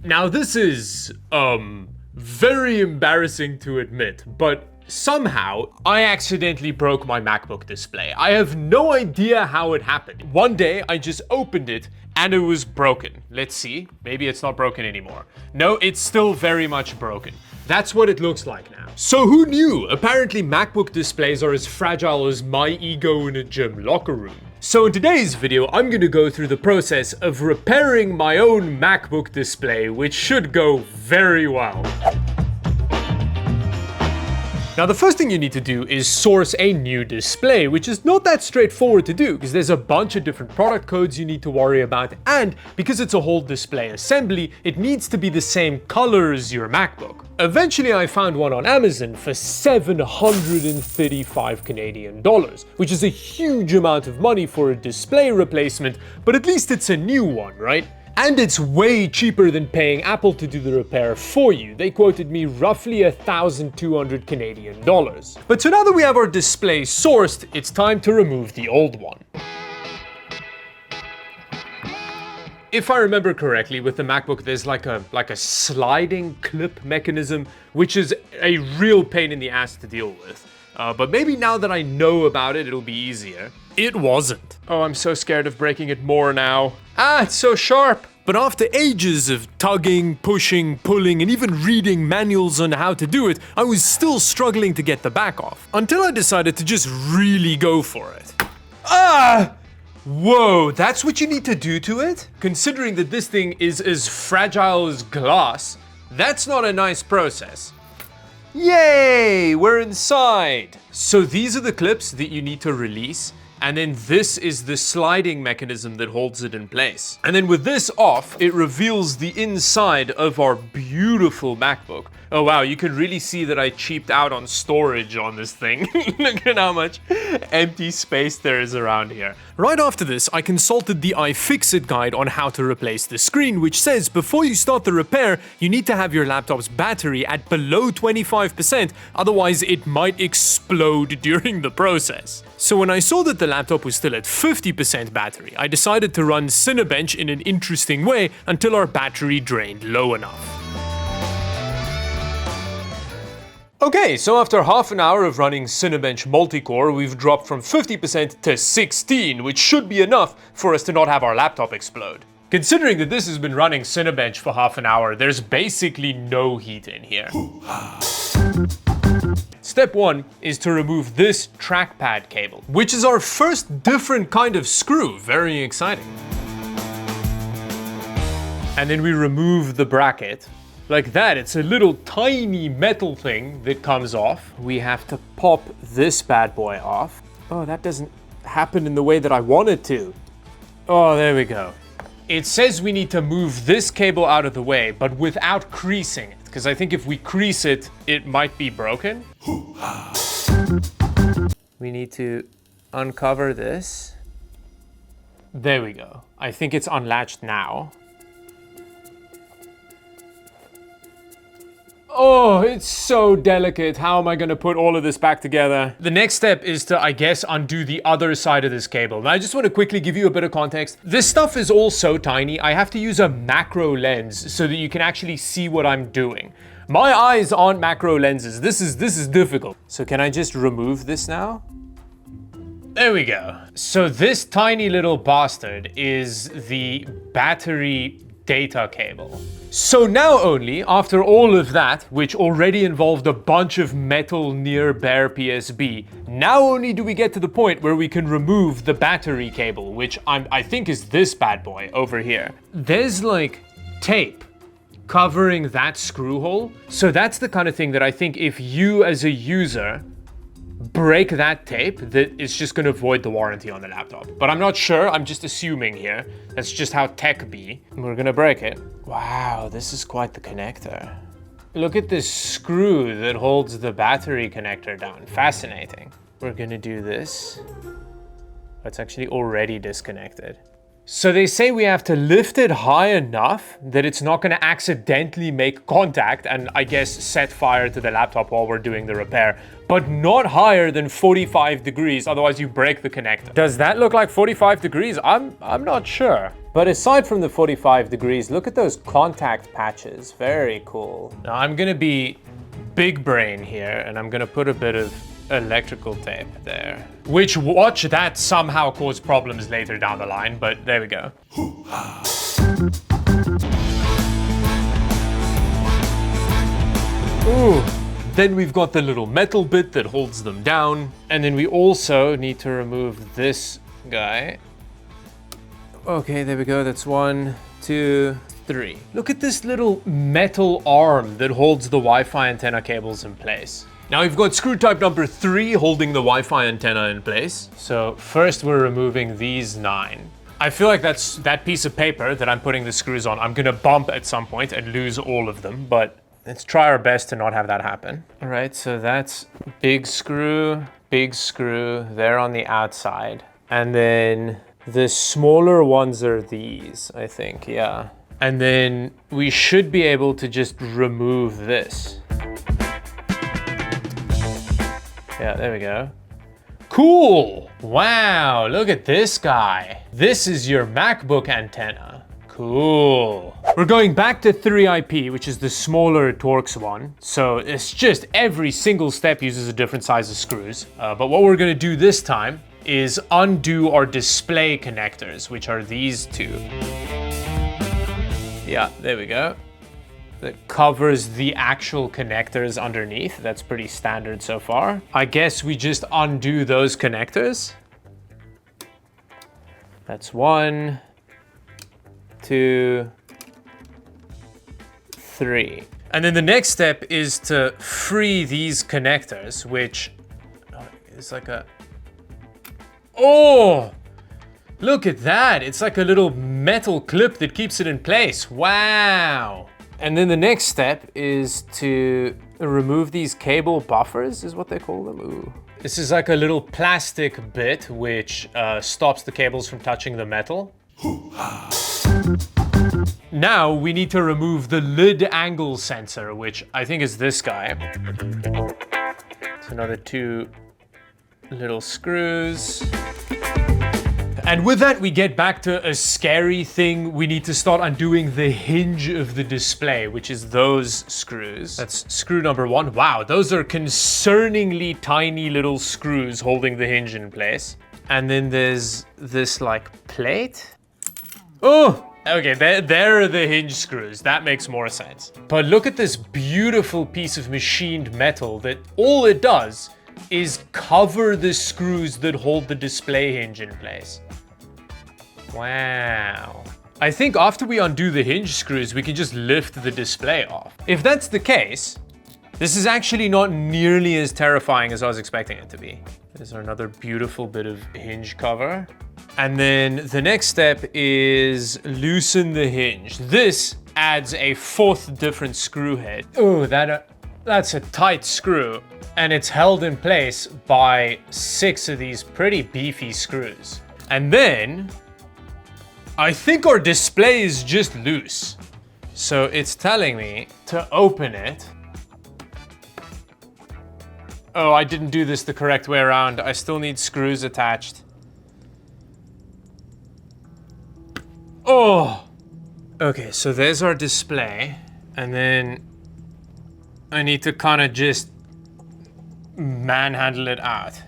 Now this is, very embarrassing to admit, but somehow I accidentally broke my MacBook display. I have no idea how it happened. One day I just opened it and it was broken. Let's see, maybe it's not broken anymore. No, it's still very much broken. That's what it looks like now. So who knew? Apparently MacBook displays are as fragile as my ego in a gym locker room. So in today's video, I'm gonna go through the process of repairing my own MacBook display, which should go very well. Now the first thing you need to do is source a new display, which is not that straightforward to do because there's a bunch of different product codes you need to worry about, and because it's a whole display assembly, it needs to be the same color as your MacBook. Eventually I found one on Amazon for 735 Canadian dollars, which is a huge amount of money for a display replacement, but at least it's a new one, right? And it's way cheaper than paying Apple to do the repair for you. They quoted me roughly 1,200 Canadian dollars. But so now that we have our display sourced, it's time to remove the old one. If I remember correctly, with the MacBook, there's like a sliding clip mechanism, which is a real pain in the ass to deal with. But maybe now that I know about it, it'll be easier. It wasn't. Oh, I'm so scared of breaking it more now. Ah, it's so sharp. But after ages of tugging, pushing, pulling, and even reading manuals on how to do it, I was still struggling to get the back off. Until I decided to just really go for it. Ah! Whoa, that's what you need to do to it? Considering that this thing is as fragile as glass, that's not a nice process. Yay, we're inside. So these are the clips that you need to release. And then this is the sliding mechanism that holds it in place. And then with this off, it reveals the inside of our beautiful MacBook. Oh wow, you can really see that I cheaped out on storage on this thing. Look at how much empty space there is around here. Right after this, I consulted the iFixit guide on how to replace the screen, which says before you start the repair, you need to have your laptop's battery at below 25%, otherwise it might explode during the process. So when I saw that the laptop was still at 50% battery, I decided to run Cinebench in an interesting way until our battery drained low enough. Okay, so after half an hour of running Cinebench multi-core, we've dropped from 50% to 16, which should be enough for us to not have our laptop explode. Considering that this has been running Cinebench for half an hour, there's basically no heat in here. Step 1 is to remove this trackpad cable, which is our first different kind of screw. Very exciting. And then we remove the bracket. Like that, it's a little tiny metal thing that comes off. We have to pop this bad boy off. Oh, that doesn't happen in the way that I want it to. Oh, there we go. It says we need to move this cable out of the way, but without creasing it, because I think if we crease it, it might be broken. We need to uncover this. There we go. I think it's unlatched now. Oh, it's so delicate. How am I gonna put all of this back together? The next step is to, I guess, undo the other side of this cable. Now, I just want to quickly give you a bit of context. This stuff is all so tiny, I have to use a macro lens so that you can actually see what I'm doing. My eyes aren't macro lenses. This is difficult. So can I just remove this now? There we go. So this tiny little bastard is the battery data cable. So now only, after all of that, which already involved a bunch of metal near bare PSB, now only do we get to the point where we can remove the battery cable, which I think is this bad boy over here. There's like tape covering that screw hole. So that's the kind of thing that I think if you as a user break that tape, that it's just going to void the warranty on the laptop. But I'm not sure, I'm just assuming here. That's just how tech be. We're going to break it. Wow, this is quite the connector. Look at this screw that holds the battery connector down. Fascinating. We're going to do this. It's actually already disconnected. So they say we have to lift it high enough that it's not going to accidentally make contact and I guess set fire to the laptop while we're doing the repair, but not higher than 45 degrees, otherwise you break the connector. Does that look like 45 degrees? I'm not sure. But aside from the 45 degrees, look at those contact patches. Very cool. Now I'm gonna be big brain here, and I'm gonna put a bit of electrical tape there. Which, watch that somehow cause problems later down the line, but there we go. Ooh. Then we've got the little metal bit that holds them down. And then we also need to remove this guy. Okay, there we go. That's 1, 2, 3. Look at this little metal arm that holds the Wi-Fi antenna cables in place. Now we've got screw type number 3 holding the Wi-Fi antenna in place. So first we're removing these 9. I feel like that piece of paper that I'm putting the screws on, I'm gonna bump at some point and lose all of them, but let's try our best to not have that happen. All right, so that's big screw there on the outside. And then the smaller ones are these, I think, yeah. And then we should be able to just remove this. Yeah, there we go. Cool! Wow, look at this guy. This is your MacBook antenna. Cool. We're going back to 3IP, which is the smaller Torx one. So it's just every single step uses a different size of screws. But what we're gonna do this time is undo our display connectors, which are these two. Yeah, there we go. That covers the actual connectors underneath. That's pretty standard so far. I guess we just undo those connectors. That's 1, 2, 3. And then the next step is to free these connectors, which is like a... Oh! Look at that! It's like a little metal clip that keeps it in place. Wow! And then the next step is to remove these cable buffers, is what they call them. Ooh. This is like a little plastic bit which stops the cables from touching the metal. Now we need to remove the lid angle sensor, which I think is this guy. It's another 2 little screws. And with that, we get back to a scary thing. We need to start undoing the hinge of the display, which is those screws. That's screw number 1. Wow, those are concerningly tiny little screws holding the hinge in place. And then there's this like plate. Oh, okay, there are the hinge screws. That makes more sense. But look at this beautiful piece of machined metal that all it does is cover the screws that hold the display hinge in place. Wow. I think after we undo the hinge screws, we can just lift the display off. If that's the case, this is actually not nearly as terrifying as I was expecting it to be. There's another beautiful bit of hinge cover. And then the next step is loosen the hinge. This adds a 4th different screw head. Oh, that's a tight screw. And it's held in place by 6 of these pretty beefy screws. And then I think our display is just loose. So it's telling me to open it. Oh, I didn't do this the correct way around. I still need screws attached. Oh! Okay, so there's our display. And then I need to kind of just manhandle it out.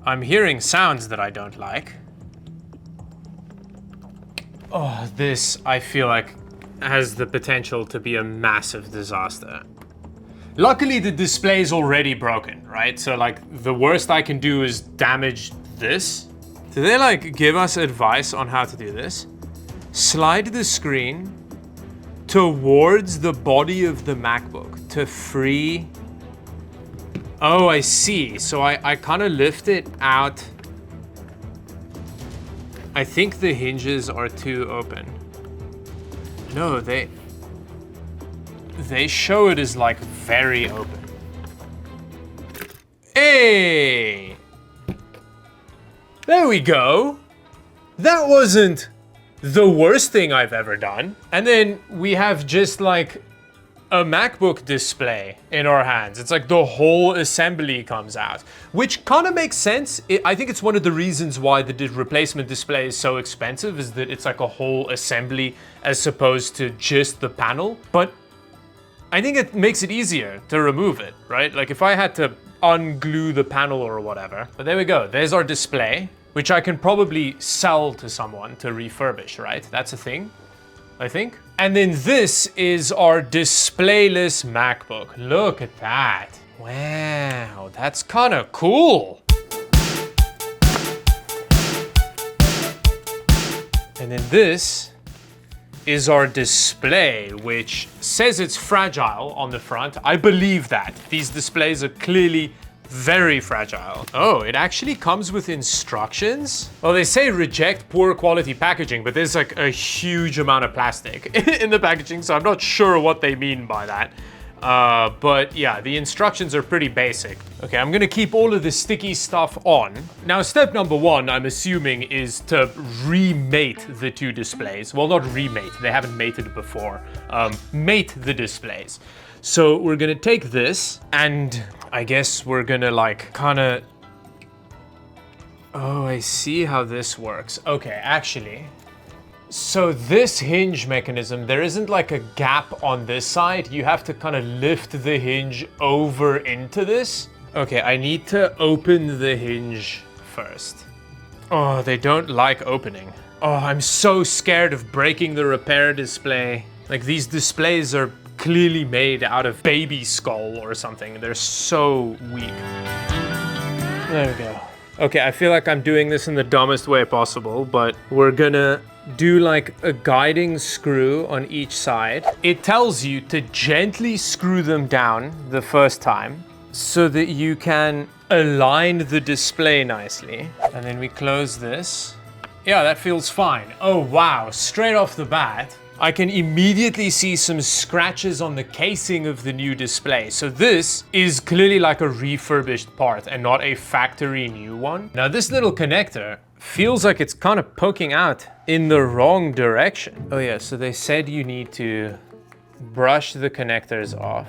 I'm hearing sounds that I don't like. Oh, this, I feel like, has the potential to be a massive disaster. Luckily, the display is already broken, right? So, like, the worst I can do is damage this. Do they, like, give us advice on how to do this? Slide the screen towards the body of the MacBook to free. Oh, I see. So I kind of lift it out. I think the hinges are too open. No, they show it as like very open. Hey! There we go. That wasn't the worst thing I've ever done. And then we have just like a MacBook display in our hands. It's like the whole assembly comes out, which kind of makes sense. I think it's one of the reasons why the replacement display is so expensive, is that it's like a whole assembly as opposed to just the panel. But I think it makes it easier to remove it, right? Like if I had to unglue the panel or whatever. But there we go. There's our display, which I can probably sell to someone to refurbish, right? That's a thing, I think. And then this is our displayless MacBook. Look at that. Wow, that's kind of cool. And then this is our display, which says it's fragile on the front. I believe that. These displays are clearly very fragile. Oh, it actually comes with instructions? Well, they say reject poor quality packaging, but there's like a huge amount of plastic in the packaging, so I'm not sure what they mean by that. But yeah, the instructions are pretty basic. Okay, I'm gonna keep all of the sticky stuff on. Now, step number one, I'm assuming, is to remate the two displays. Well, not remate, they haven't mated before. Mate the displays. So we're gonna take this, and I guess we're gonna like kinda... Oh, I see how this works. Okay, actually. So this hinge mechanism, there isn't like a gap on this side. You have to kind of lift the hinge over into this. Okay, I need to open the hinge first. Oh, they don't like opening. Oh, I'm so scared of breaking the repair display. Like, these displays are clearly made out of baby skull or something. They're so weak. There we go. Okay, I feel like I'm doing this in the dumbest way possible, but we're gonna do like a guiding screw on each side. It tells you to gently screw them down the first time so that you can align the display nicely. And then we close this. Yeah, that feels fine. Oh wow, straight off the bat, I can immediately see some scratches on the casing of the new display. So this is clearly like a refurbished part and not a factory new one. Now this little connector feels like it's kind of poking out in the wrong direction. Oh yeah, so they said you need to brush the connectors off.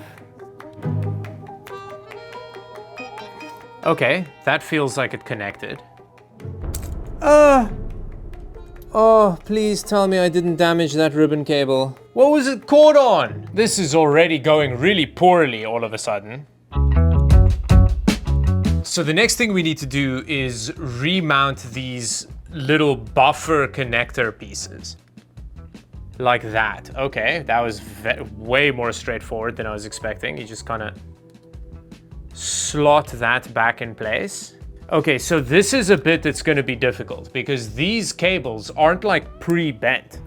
Okay, that feels like it connected. Oh, please tell me I didn't damage that ribbon cable. What was it caught on? This is already going really poorly all of a sudden. So the next thing we need to do is remount these little buffer connector pieces. Like that. Okay, that was way more straightforward than I was expecting. You just kind of slot that back in place. Okay, so this is a bit that's going to be difficult because these cables aren't like pre-bent.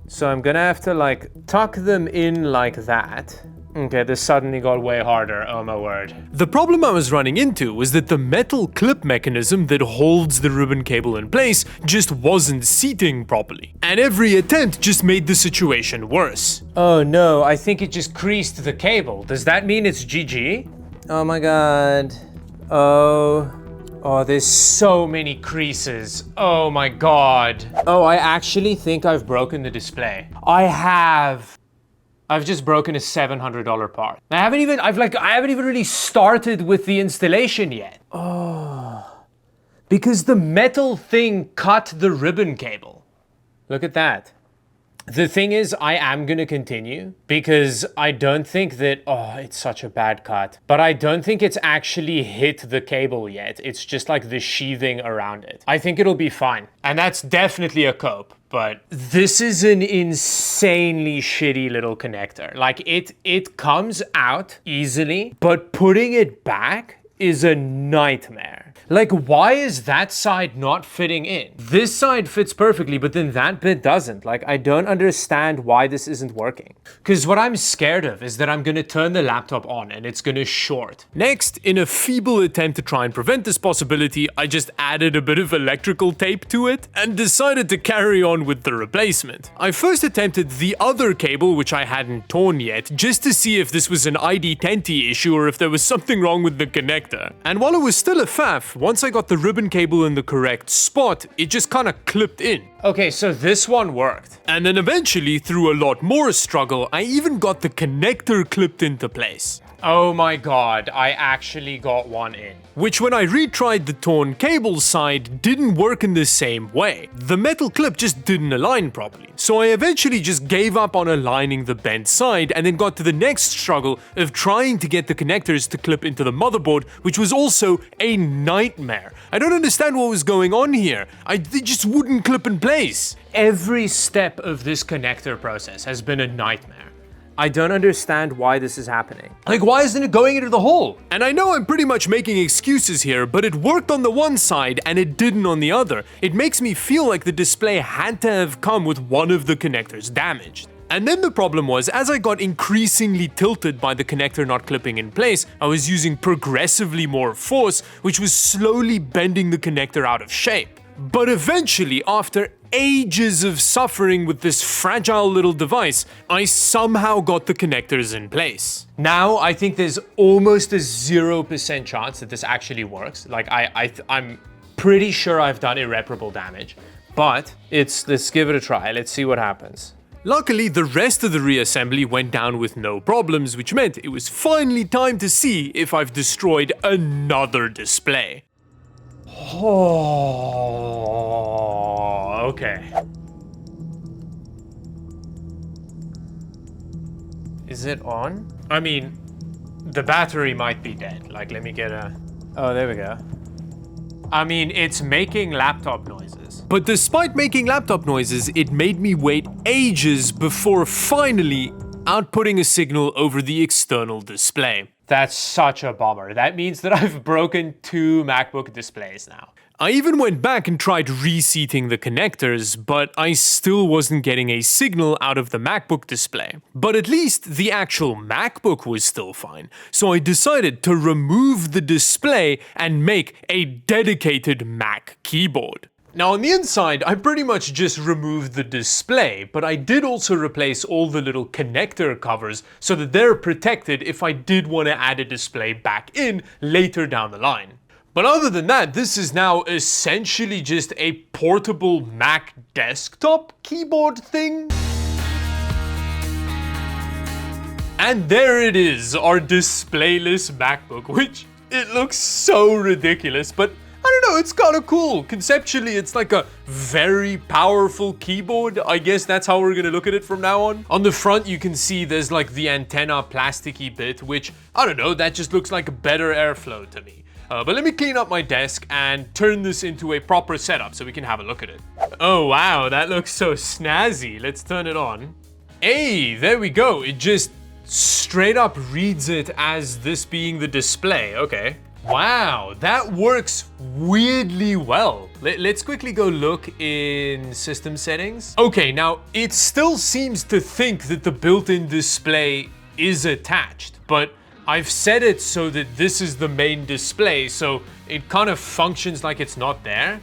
So I'm going to have to like tuck them in like that. Okay, this suddenly got way harder, oh my word. The problem I was running into was that the metal clip mechanism that holds the ribbon cable in place just wasn't seating properly. And every attempt just made the situation worse. Oh no, I think it just creased the cable. Does that mean it's GG? Oh my god. Oh, there's so many creases. Oh my god. Oh, I actually think I've broken the display. I have. I've just broken a $700 part. I haven't even really started with the installation yet. Oh, because the metal thing cut the ribbon cable. Look at that. The thing is, I am gonna continue because I don't think that, oh, it's such a bad cut, but I don't think it's actually hit the cable yet. It's just like the sheathing around it. I think it'll be fine. And that's definitely a cope, but this is an insanely shitty little connector. Like it comes out easily, but putting it back is a nightmare. Like, why is that side not fitting in? This side fits perfectly, but then that bit doesn't. Like, I don't understand why this isn't working. Because what I'm scared of is that I'm gonna turn the laptop on and it's gonna short. Next, in a feeble attempt to try and prevent this possibility, I just added a bit of electrical tape to it and decided to carry on with the replacement. I first attempted the other cable, which I hadn't torn yet, just to see if this was an ID10T issue or if there was something wrong with the connector. connector. And while it was still a faff, once I got the ribbon cable in the correct spot, it just kind of clipped in. Okay, so this one worked. And then eventually, through a lot more struggle, I even got the connector clipped into place. Oh my god, I actually got one in. Which when I retried the torn cable side, didn't work in the same way. The metal clip just didn't align properly. So I eventually just gave up on aligning the bent side and then got to the next struggle of trying to get the connectors to clip into the motherboard, which was also a nightmare. I don't understand what was going on here. They just wouldn't clip in place. Every step of this connector process has been a nightmare. I don't understand why this is happening. Like, why isn't it going into the hole? And I know I'm pretty much making excuses here, but it worked on the one side and it didn't on the other. It makes me feel like the display had to have come with one of the connectors damaged. And then the problem was, as I got increasingly tilted by the connector not clipping in place, I was using progressively more force, which was slowly bending the connector out of shape. But eventually, after ages of suffering with this fragile little device, I somehow got the connectors in place. Now, I think there's almost a 0% chance that this actually works. Like, I'm pretty sure I've done irreparable damage. But let's give it a try. Let's see what happens. Luckily, the rest of the reassembly went down with no problems, which meant it was finally time to see if I've destroyed another display. Oh, okay. Is it on? I mean, the battery might be dead. Like, let me get a... Oh, there we go. I mean, it's making laptop noises. But despite making laptop noises, it made me wait ages before finally outputting a signal over the external display. That's such a bummer. That means that I've broken 2 MacBook displays now. I even went back and tried reseating the connectors, but I still wasn't getting a signal out of the MacBook display. But at least the actual MacBook was still fine, so I decided to remove the display and make a dedicated Mac keyboard. Now on the inside, I pretty much just removed the display, but I did also replace all the little connector covers so that they're protected if I did want to add a display back in later down the line. But other than that, this is now essentially just a portable Mac desktop keyboard thing. And there it is, our displayless MacBook, which it looks so ridiculous, but I don't know, it's kind of cool. Conceptually, it's like a very powerful keyboard. I guess that's how we're gonna look at it from now on. On the front, you can see there's like the antenna plasticky bit, which, I don't know, that just looks like better airflow to me. But let me clean up my desk and turn this into a proper setup so we can have a look at it. Oh wow, that looks so snazzy. Let's turn it on. Hey, there we go. It just straight up reads it as this being the display. Okay. Wow, that works weirdly well. Let's quickly go look in system settings. Okay, now it still seems to think that the built-in display is attached, but I've set it so that this is the main display, so it kind of functions like it's not there.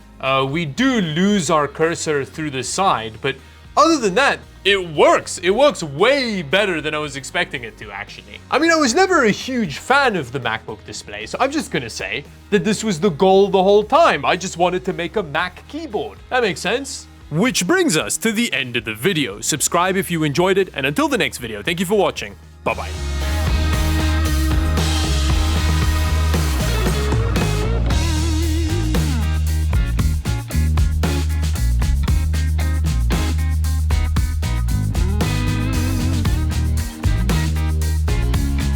We do lose our cursor through the side, but other than that, it works. It works way better than I was expecting it to, actually. I mean, I was never a huge fan of the MacBook display, so I'm just gonna say that this was the goal the whole time. I just wanted to make a Mac keyboard. That makes sense. Which brings us to the end of the video. Subscribe if you enjoyed it, and until the next video, thank you for watching. Bye-bye.